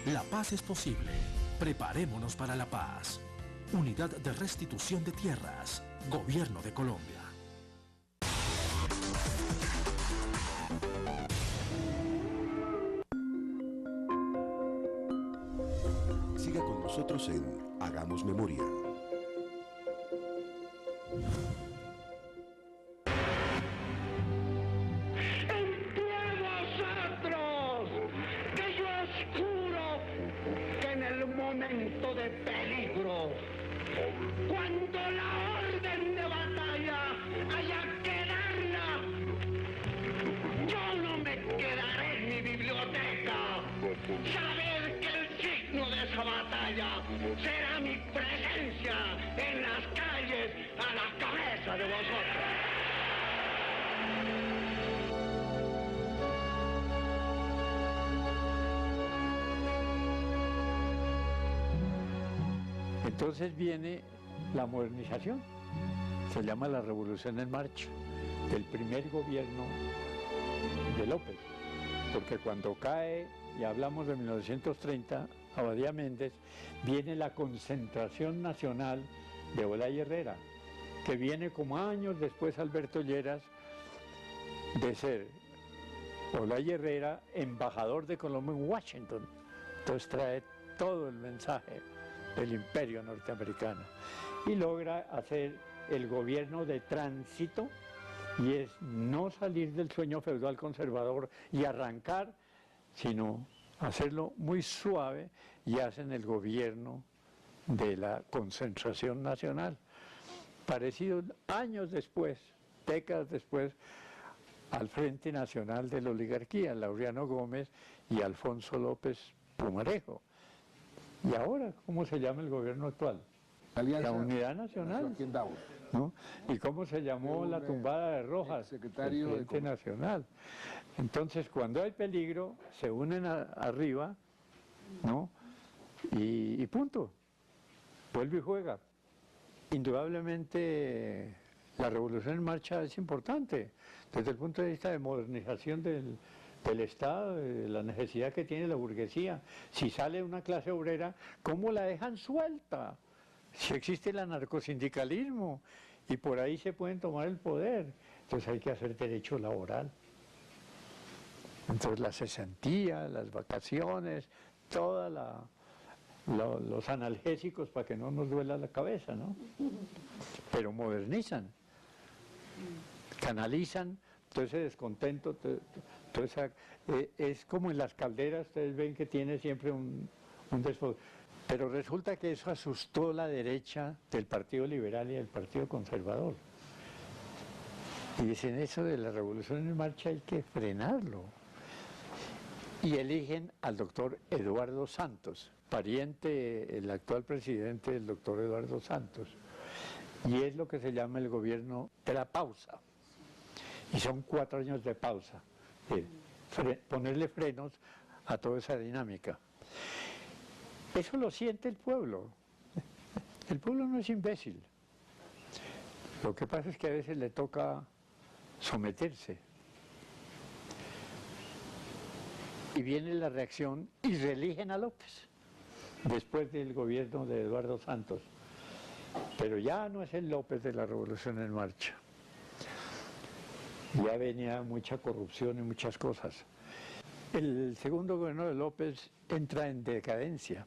La paz es posible. Preparémonos para la paz. Unidad de Restitución de Tierras. Gobierno de Colombia. Siga con nosotros en Hagamos Memoria. Momento de peligro, cuando la orden de batalla haya que darla, yo no me quedaré en mi biblioteca. Saber que el signo de esa batalla será mi presencia en las calles a la cabeza de vosotros. Entonces viene la modernización, se llama la Revolución en Marcha, del primer gobierno de López, porque cuando cae, y hablamos de 1930, Abadía Méndez, viene la concentración nacional de Olaya Herrera, que viene como años después Alberto Lleras de ser Olaya Herrera embajador de Colombia en Washington. Entonces trae todo el mensaje del imperio norteamericano y logra hacer el gobierno de tránsito, y es no salir del sueño feudal conservador y arrancar, sino hacerlo muy suave, y hacen el gobierno de la concentración nacional, parecido años después, décadas después, al Frente Nacional de la Oligarquía, Laureano Gómez y Alfonso López Pumarejo. ¿Y ahora cómo se llama el gobierno actual? La Unidad Nacional, ¿no? ¿Y cómo se llamó la tumbada de Rojas? El Frente Nacional. Entonces, cuando hay peligro, se unen arriba, ¿no? Y punto. Vuelve y juega. Indudablemente, la Revolución en Marcha es importante, desde el punto de vista de modernización del Estado, de la necesidad que tiene la burguesía. Si sale una clase obrera, ¿cómo la dejan suelta? Si existe el anarcosindicalismo y por ahí se pueden tomar el poder, entonces hay que hacer derecho laboral. Entonces la cesantía, las vacaciones, todos los analgésicos para que no nos duela la cabeza, ¿no? Pero modernizan, canalizan todo ese descontento. Es como en las calderas, ustedes ven que tiene siempre un desfogue. Pero resulta que eso asustó la derecha del Partido Liberal y del Partido Conservador. Y dicen, eso de la Revolución en Marcha hay que frenarlo. Y eligen al doctor Eduardo Santos, pariente, el actual presidente del doctor Eduardo Santos. Y es lo que se llama el gobierno de la pausa. Y son 4 años de pausa, ponerle frenos a toda esa dinámica. Eso lo siente el pueblo. El pueblo no es imbécil. Lo que pasa es que a veces le toca someterse. Y viene la reacción y reeligen a López, después del gobierno de Eduardo Santos. Pero ya no es el López de la Revolución en Marcha. Ya venía mucha corrupción y muchas cosas. El segundo gobierno de López entra en decadencia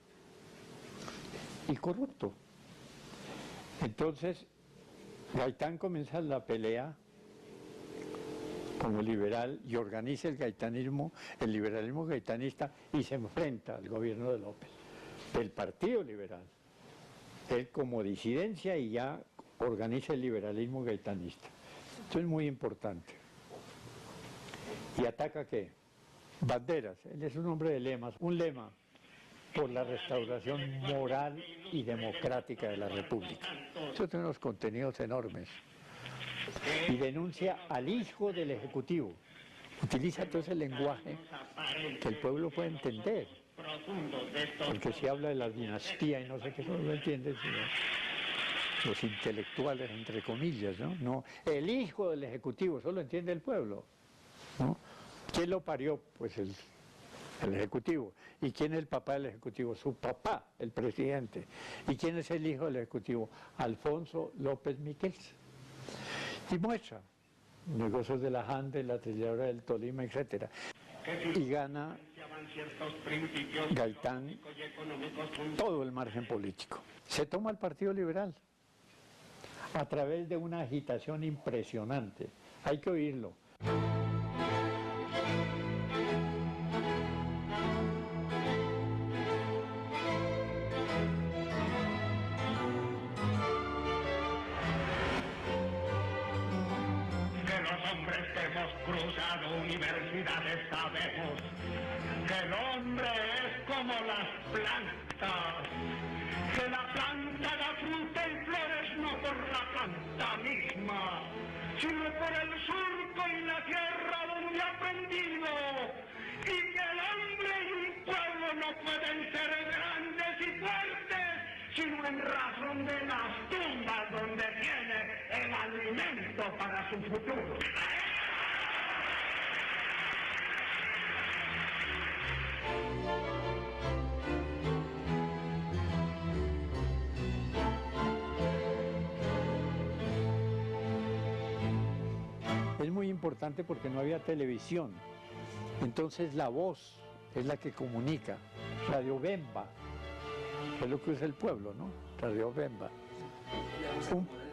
y corrupto. Entonces, Gaitán comienza la pelea como liberal y organiza el gaitanismo, el liberalismo gaitanista, y se enfrenta al gobierno de López, del Partido Liberal. Él como disidencia y ya organiza el liberalismo gaitanista. Esto es muy importante. ¿Y ataca qué? Banderas. Él es un hombre de lemas. Un lema por la restauración moral y democrática de la República. Eso tiene unos contenidos enormes. Y denuncia al hijo del Ejecutivo. Utiliza entonces el lenguaje que el pueblo puede entender. Porque si habla de la dinastía y no sé qué, eso no lo entienden sino los intelectuales, entre comillas, ¿no? No, el hijo del Ejecutivo, eso lo entiende el pueblo, ¿no? ¿Quién lo parió? Pues el Ejecutivo. ¿Y quién es el papá del Ejecutivo? Su papá, el presidente. ¿Y quién es el hijo del Ejecutivo? Alfonso López Miquels. Y muestra negocios de la Jande, la trilladora del Tolima, etc. Y gana Gaitán todo el margen político. Se toma el Partido Liberal a través de una agitación impresionante. Hay que oírlo. Cruzado universidades sabemos que el hombre es como las plantas, que la planta da fruta y flores no por la planta misma, sino por el surco y la tierra donde ha aprendido, y que el hombre y un pueblo no pueden ser grandes y fuertes, sino en razón de las tumbas donde tiene el alimento para su futuro. Es muy importante porque no había televisión, entonces la voz es la que comunica. Radio Bemba, es lo que usa el pueblo, ¿no? Radio Bemba.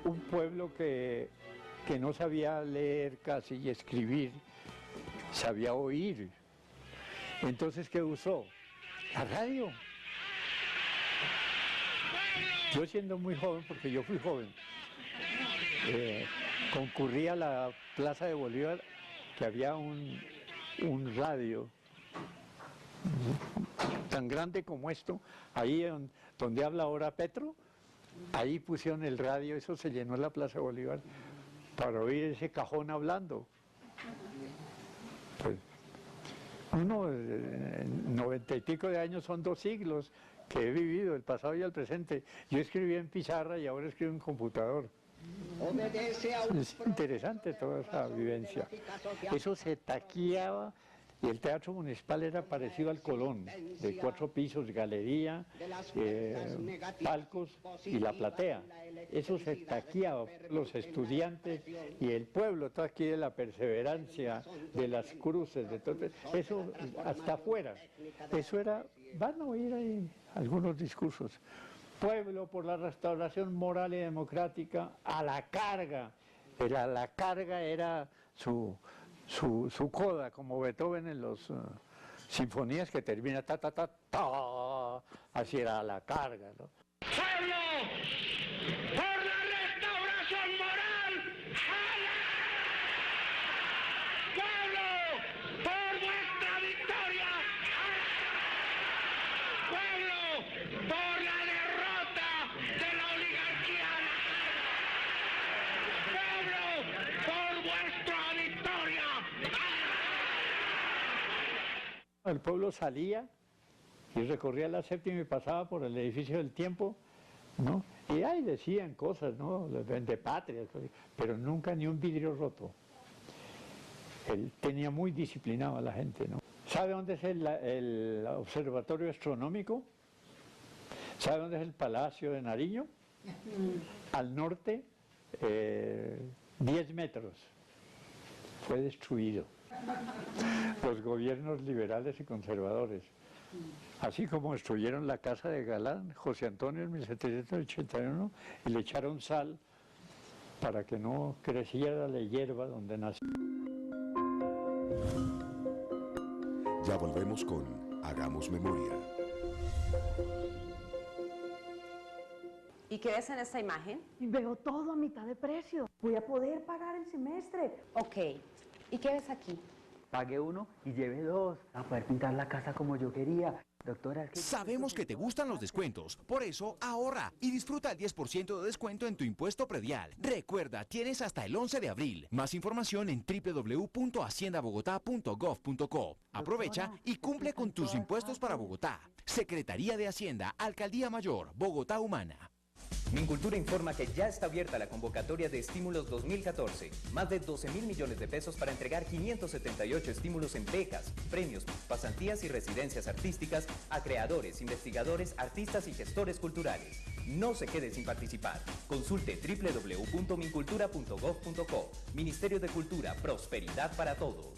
Un pueblo que no sabía leer casi y escribir, sabía oír. Entonces, ¿qué usó? La radio. Yo siendo muy joven, porque yo fui joven, concurrí a la Plaza de Bolívar, que había un radio tan grande como esto, ahí donde habla ahora Petro, ahí pusieron el radio, eso se llenó la Plaza de Bolívar para oír ese cajón hablando. Pues, 90 y pico de años son 2 siglos que he vivido, el pasado y el presente. Yo escribí en pizarra y ahora escribo en computador. Es interesante toda esa vivencia. Eso se taqueaba y el Teatro Municipal era parecido al Colón, de 4 pisos, galería, palcos y la platea. Eso se taqueaba, los estudiantes y el pueblo, todo aquí de la Perseverancia, de las cruces, de todo eso hasta afuera. Eso era, van a oír ahí algunos discursos. Pueblo por la restauración moral y democrática a la carga. A la carga era su coda, como Beethoven en las sinfonías que termina ta ta ta ta, así era a la carga, ¿no? ¡Pueblo por la restauración moral! ¡Jala! ¡Pueblo por vuestra victoria! ¡Jala! ¡Pueblo por la derrota de la oligarquía! ¡Pueblo por vuestra victoria! El pueblo salía y recorría la séptima y pasaba por el edificio del Tiempo, ¿no? Y ahí decían cosas, ¿no? De patria, pero nunca ni un vidrio roto. Él tenía muy disciplinado a la gente, ¿no? ¿Sabe dónde es el observatorio astronómico? ¿Sabe dónde es el Palacio de Nariño? Al norte, 10 metros. Fue destruido. Los gobiernos liberales y conservadores. Así como destruyeron la casa de Galán, José Antonio, en 1781, y le echaron sal para que no creciera la hierba donde nació. Ya volvemos con Hagamos Memoria. ¿Y qué ves en esta imagen? Veo todo a mitad de precio. Voy a poder pagar el semestre. Ok. ¿Y qué ves aquí? Pagué uno y llevé dos. A poder pintar la casa como yo quería. Doctora, sabemos que te gustan los descuentos, por eso ahorra y disfruta el 10% de descuento en tu impuesto predial. Recuerda, tienes hasta el 11 de abril. Más información en www.haciendabogotá.gov.co. Aprovecha y cumple con tus impuestos para Bogotá. Secretaría de Hacienda, Alcaldía Mayor, Bogotá Humana. Mincultura informa que ya está abierta la convocatoria de estímulos 2014. Más de 12.000 millones de pesos para entregar 578 estímulos en becas, premios, pasantías y residencias artísticas a creadores, investigadores, artistas y gestores culturales. No se quede sin participar. Consulte www.mincultura.gov.co. Ministerio de Cultura, prosperidad para todos.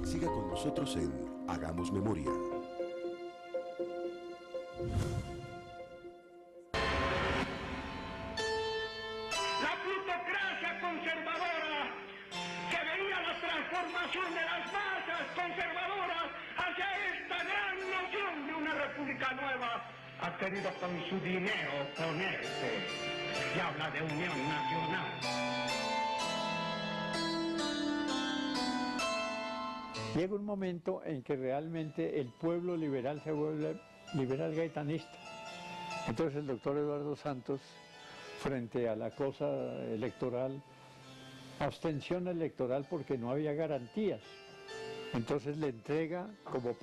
Siga con nosotros en Hagamos Memoria. La plutocracia conservadora que veía la transformación de las masas conservadoras hacia esta gran noción de una república nueva ha querido con su dinero ponerse y habla de unión nacional. Llega un momento en que realmente el pueblo liberal se vuelve liberal gaitanista. Entonces el doctor Eduardo Santos, frente a la cosa electoral, abstención electoral porque no había garantías. Entonces le entrega, como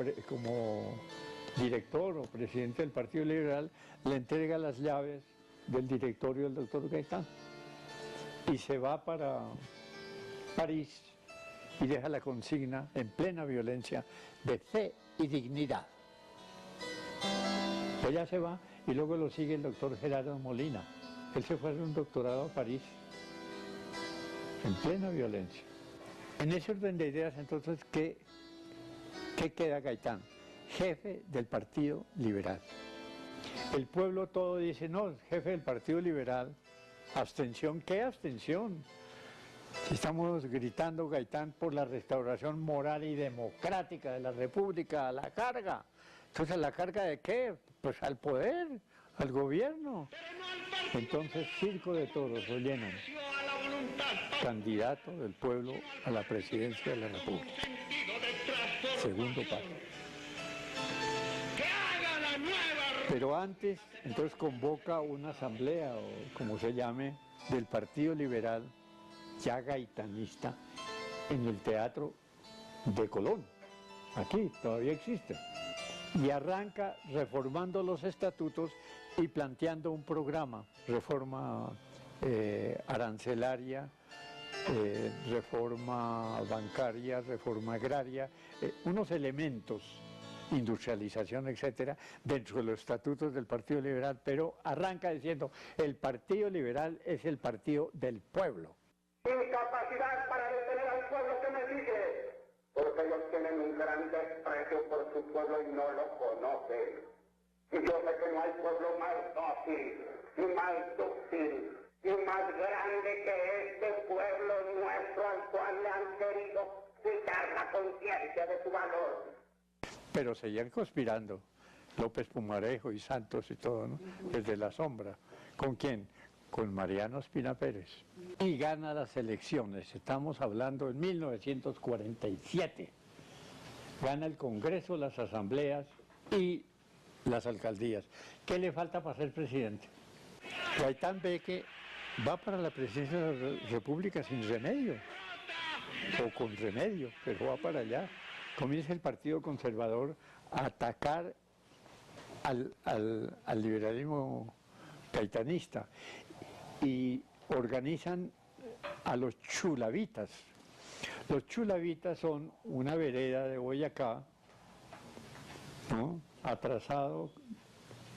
director o presidente del Partido Liberal, le entrega las llaves del directorio del doctor Gaitán. Y se va para París y deja la consigna en plena violencia de fe y dignidad. Ella se va y luego lo sigue el doctor Gerardo Molina. Él se fue a hacer un doctorado a París en plena violencia. En ese orden de ideas, entonces, ¿qué queda Gaitán? Jefe del Partido Liberal. El pueblo todo dice, no, jefe del Partido Liberal, abstención. ¿Qué abstención? Estamos gritando, Gaitán, por la restauración moral y democrática de la República, a la carga. Entonces, ¿a la carga de qué? Pues al poder, al gobierno. Entonces, circo de toros lo llenan. Candidato del pueblo a la presidencia de la República. Segundo paso. Pero antes, entonces convoca una asamblea, o como se llame, del Partido Liberal, ya gaitanista, en el Teatro de Colón. Aquí todavía existe. Y arranca reformando los estatutos y planteando un programa, reforma arancelaria, reforma bancaria, reforma agraria, unos elementos, industrialización, etcétera, dentro de los estatutos del Partido Liberal, pero arranca diciendo, el Partido Liberal es el partido del pueblo. Incapacidad para detener al pueblo que me sigue, porque ellos tienen un gran desprecio por su pueblo y no lo conocen. Y yo sé que no hay pueblo más dócil, y más dúctil, y más grande que este pueblo nuestro al cual le han querido quitar la conciencia de su valor. Pero seguían conspirando, López Pumarejo y Santos y todo, ¿no? Desde la sombra. ¿Con quién? Con Mariano Espina Pérez. Y gana las elecciones, estamos hablando en 1947. Gana el Congreso, las asambleas y las alcaldías. ¿Qué le falta para ser presidente? Gaitán ve que va para la presidencia de la República sin remedio. o con remedio, pero va para allá. Comienza el Partido Conservador a atacar al liberalismo gaitanista y organizan a los chulavitas. Los chulavitas son una vereda de Boyacá, ¿no?, atrasado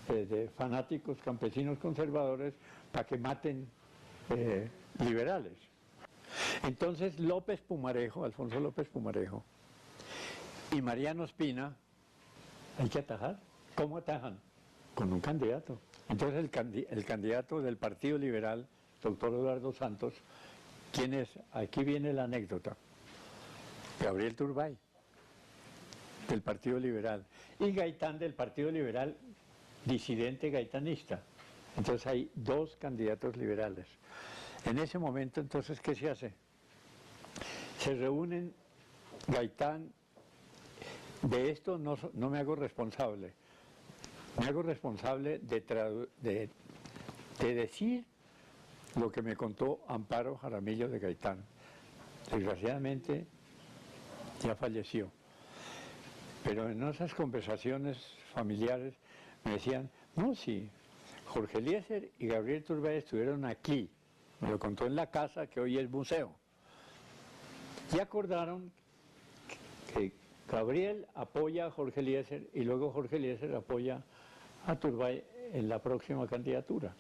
de fanáticos campesinos conservadores para que maten liberales. Entonces López Pumarejo, Alfonso López Pumarejo y Mariano Ospina, hay que atajar. ¿Cómo atajan? Con un candidato. Entonces el candidato del Partido Liberal, doctor Eduardo Santos, ¿quién es? Aquí viene la anécdota. Gabriel Turbay, del Partido Liberal, y Gaitán del Partido Liberal, disidente gaitanista. Entonces hay dos candidatos liberales. En ese momento, entonces, ¿qué se hace? Se reúnen Gaitán. De esto no me hago responsable. Me hago responsable de decir lo que me contó Amparo Jaramillo de Gaitán. Desgraciadamente ya falleció. Pero en esas conversaciones familiares me decían, no, sí, Jorge Eliezer y Gabriel Turbay estuvieron aquí. Me lo contó en la casa que hoy es museo. Y acordaron que Gabriel apoya a Jorge Eliezer y luego Jorge Eliezer apoya a Turbay en la próxima candidatura.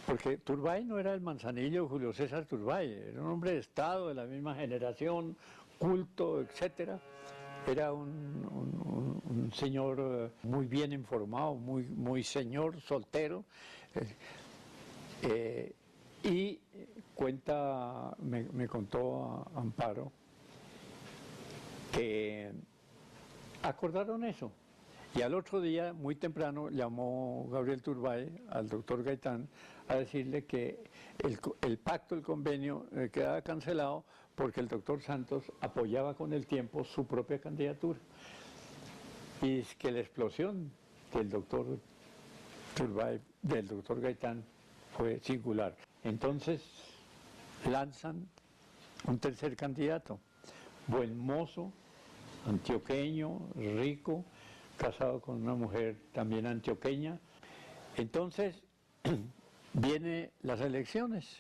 Porque Turbay no era el Manzanillo Julio César Turbay, era un hombre de Estado de la misma generación, culto, etcétera. Era un señor muy bien informado, muy señor, soltero. Y me contó Amparo que acordaron eso. Y al otro día, muy temprano, llamó Gabriel Turbay al doctor Gaitán a decirle que el pacto, el convenio, quedaba cancelado porque el doctor Santos apoyaba con el tiempo su propia candidatura. Y es que la explosión del doctor Turbay, del doctor Gaitán, fue singular. Entonces lanzan un tercer candidato, buen mozo, antioqueño, rico, casado con una mujer también antioqueña. Entonces vienen las elecciones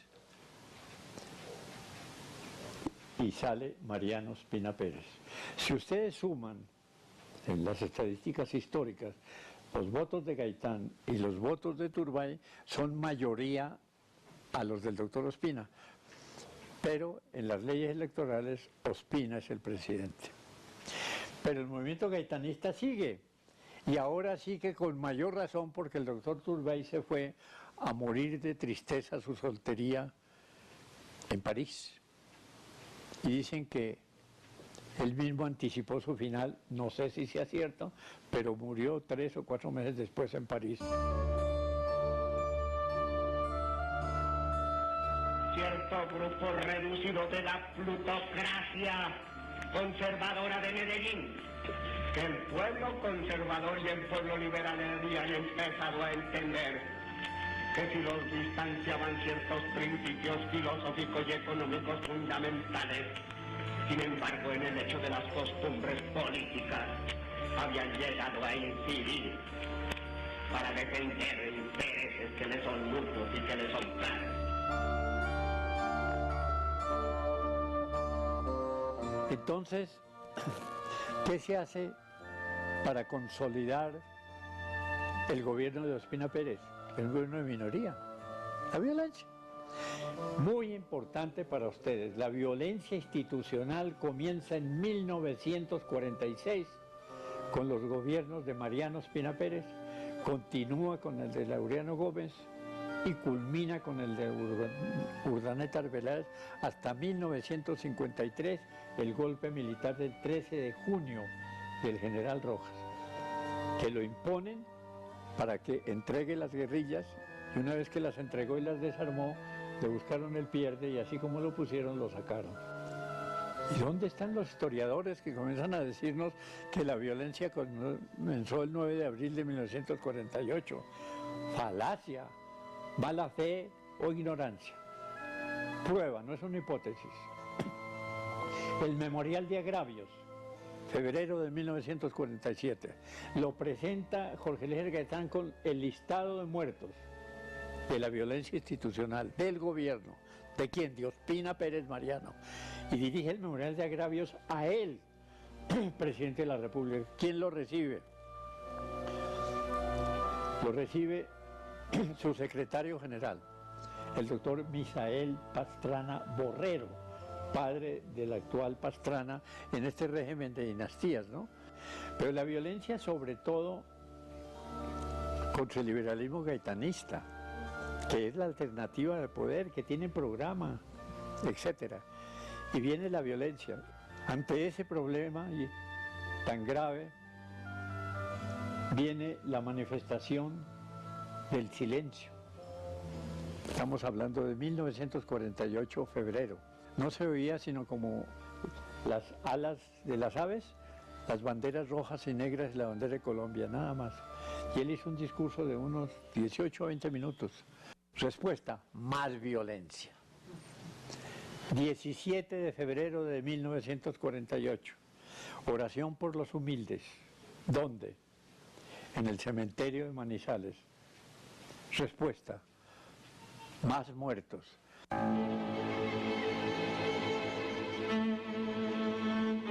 y sale Mariano Ospina Pérez. Si ustedes suman en las estadísticas históricas los votos de Gaitán y los votos de Turbay, son mayoría a los del doctor Ospina, pero en las leyes electorales Ospina es el presidente. Pero el movimiento gaitanista sigue, y ahora sí que con mayor razón, porque el doctor Turbay se fue a morir de tristeza su soltería en París. Y dicen que él mismo anticipó su final, no sé si sea cierto, pero murió 3 o 4 meses después en París. Cierto grupo reducido de la plutocracia conservadora de Medellín, que el pueblo conservador y el pueblo liberal habían empezado a entender que si los distanciaban ciertos principios filosóficos y económicos fundamentales, sin embargo, en el hecho de las costumbres políticas, habían llegado a incidir para defender intereses que les son mutuos y que les son claros. Entonces, ¿qué se hace para consolidar el gobierno de Ospina Pérez? El gobierno de minoría, la violencia. Muy importante para ustedes, la violencia institucional comienza en 1946 con los gobiernos de Mariano Ospina Pérez, continúa con el de Laureano Gómez y culmina con el de Urdaneta Arbeláez hasta 1953, el golpe militar del 13 de junio del general Rojas, que lo imponen para que entregue las guerrillas, y una vez que las entregó y las desarmó, le buscaron el pierde y así como lo pusieron, lo sacaron. ¿Y dónde están los historiadores que comienzan a decirnos que la violencia comenzó el 9 de abril de 1948? Falacia, mala fe o ignorancia. Prueba, no es una hipótesis. El Memorial de Agravios, febrero de 1947, lo presenta Jorge Eliezer Gaitán con el listado de muertos de la violencia institucional, del gobierno, ¿de quién? De Ospina Pérez Mariano, y dirige el Memorial de Agravios a él, presidente de la República. ¿Quién lo recibe? Lo recibe su secretario general, el doctor Misael Pastrana Borrero, padre del actual Pastrana en este régimen de dinastías, ¿no? Pero la violencia sobre todo contra el liberalismo gaitanista, que es la alternativa de poder, que tiene programa, etc. Y viene la violencia. Ante ese problema tan grave, viene la manifestación del silencio. Estamos hablando de 1948, febrero. No se oía sino como las alas de las aves, las banderas rojas y negras de la bandera de Colombia, nada más. Y él hizo un discurso de unos 18 a 20 minutos. Respuesta, más violencia. 17 de febrero de 1948, oración por los humildes. ¿Dónde? En el cementerio de Manizales. Respuesta, más muertos.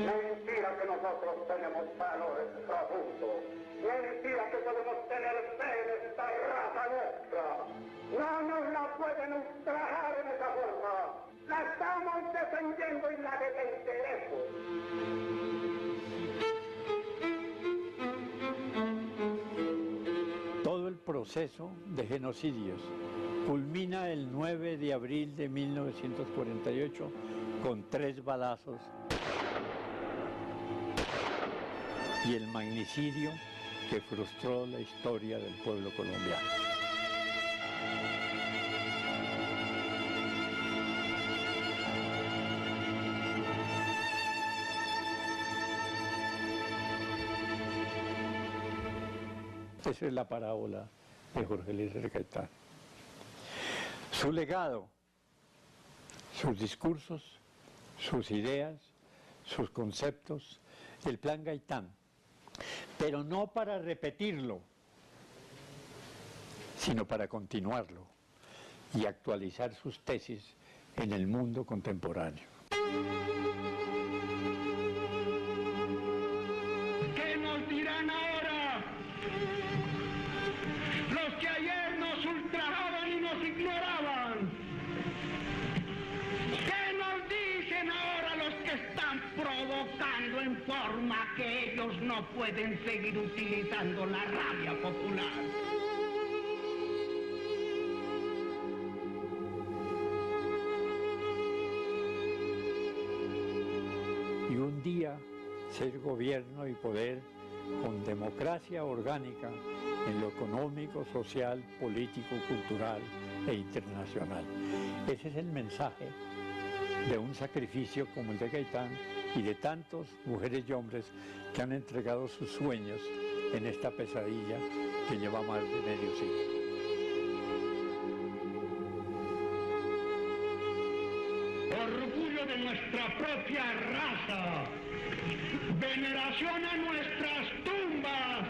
Mentira que nosotros tenemos valores profundos. Mentira que podemos tener fe en esta raza nuestra. No nos la pueden ultrajar en esa forma. La estamos defendiendo y la defenderemos. Todo el proceso de genocidios culmina el 9 de abril de 1948 con 3 balazos y el magnicidio que frustró la historia del pueblo colombiano. Esa es la parábola de Jorge Eliezer Gaitán. Su legado, sus discursos, sus ideas, sus conceptos, el Plan Gaitán, pero no para repetirlo, sino para continuarlo y actualizar sus tesis en el mundo contemporáneo. ¿Qué nos dirán ahora los que ayer nos ultrajaban y nos ignoraban? ¿Qué nos dicen ahora los que están provocando en forma que ellos no pueden seguir utilizando la rabia popular? Y un día ser gobierno y poder con democracia orgánica en lo económico, social, político, cultural e internacional. Ese es el mensaje de un sacrificio como el de Gaitán y de tantos mujeres y hombres que han entregado sus sueños en esta pesadilla que lleva más de medio siglo. Orgullo de nuestra propia raza, veneración a nuestras tumbas,